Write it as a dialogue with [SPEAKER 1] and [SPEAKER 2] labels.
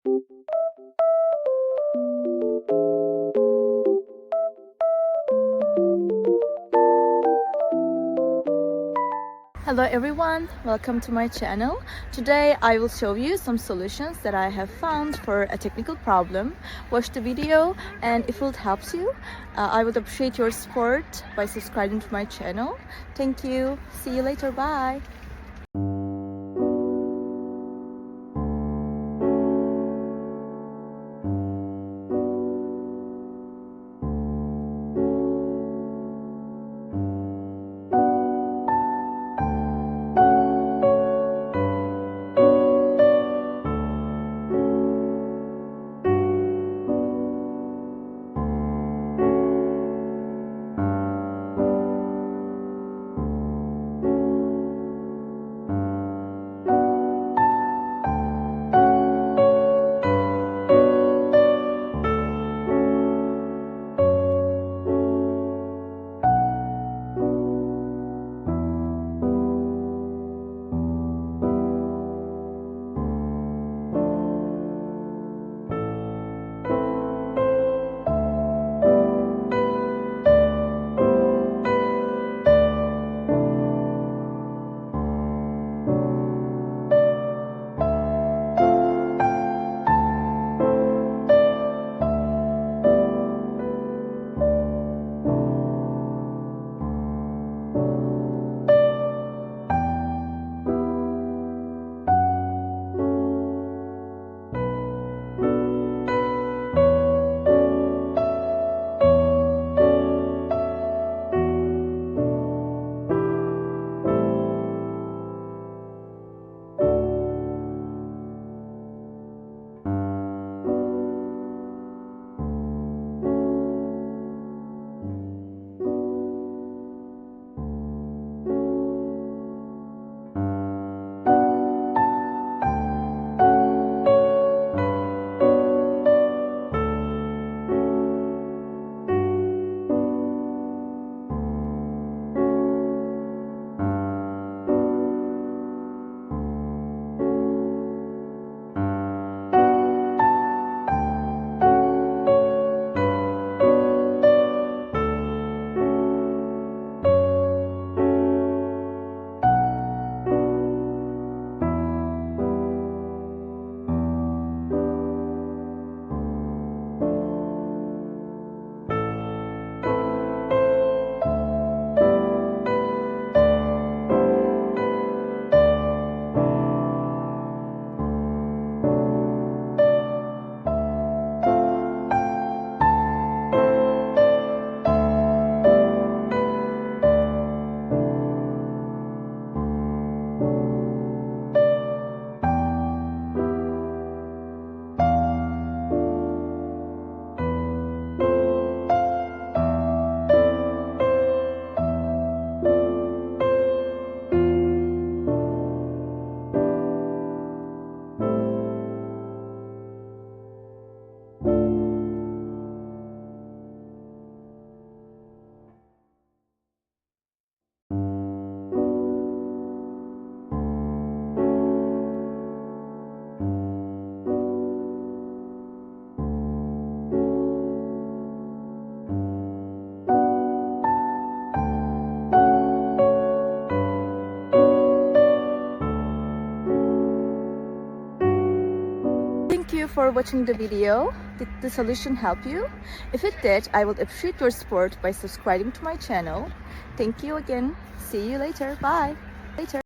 [SPEAKER 1] Hello everyone, welcome to my channel. Today I will show you some solutions that I have found for a technical problem. Watch the video, and if it helps you, I would appreciate your support by subscribing to my channel. Thank you. See you later. Bye. Thank you for watching the video. Did the solution help you? If it did, I would appreciate your support by subscribing to my channel. Thank you again. See you later. Bye. Later.